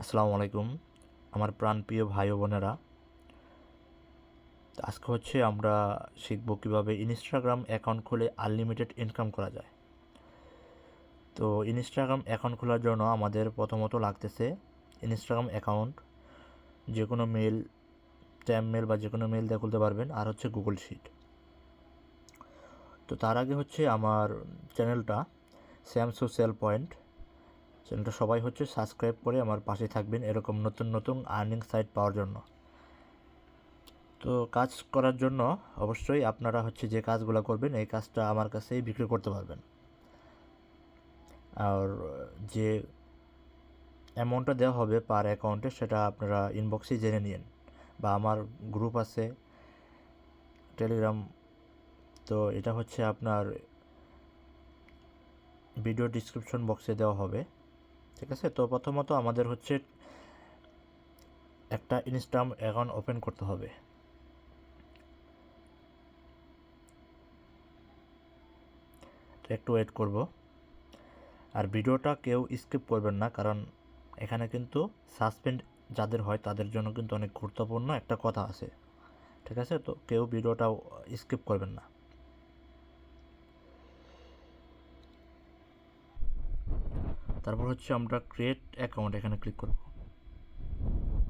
আসসালামু আলাইকুম আমার প্রাণপ্রিয় ভাই ও বোনেরা। আজকে আমরা শিখব কিভাবে ইনস্টাগ্রাম অ্যাকাউন্ট খুলে আনলিমিটেড ইনকাম করা যায়। তো ইনস্টাগ্রাম অ্যাকাউন্ট খোলার জন্য আমাদের প্রথমত লাগতেছে ইনস্টাগ্রাম অ্যাকাউন্ট। যে কোনো মেল, ট্যাম মেল বা যে কোনো মেল দিয়ে খুলতে পারবেন, আর গুগল শিট। তো তার আগে আমার চ্যানেলটা স্যাম সোশ্যাল পয়েন্ট, চ্যানেলটা সবাই সাবস্ক্রাইব করে আমার পাশে থাকবেন এরকম নতুন নতুন আর্নিং সাইট পাওয়ার জন্য। তো কাজ করার জন্য অবশ্যই আপনারা যে কাজগুলো করবেন এই কাজটা আমার কাছেই বিক্রি করতে পারবেন। আর যে অ্যামাউন্টটা দেওয়া হবে পার অ্যাকাউন্টে সেটা আপনারা ইনবক্সে জেনে নিন, বা আমার গ্রুপ আছে টেলিগ্রাম, তো এটা আপনার ভিডিও ডিসক্রিপশন বক্সে দেওয়া হবে। ঠিক আছে, তো প্রথমত আমাদের একটা ইনস্টাগ্রাম অ্যাকাউন্ট ওপেন করতে হবে। তো একটু ওয়েট করব। আর ভিডিওটা কেউ স্কিপ করবেন না, কারণ এখানে কিন্তু সাসপেন্ড যাদের হয় তাদের জন্য কিন্তু অনেক গুরুত্বপূর্ণ একটা কথা আছে। ঠিক আছে, তো কেউ ভিডিওটাও স্কিপ করবেন না। তারপর আমরা ক্রিয়েট অ্যাকাউন্ট এখানে ক্লিক করব।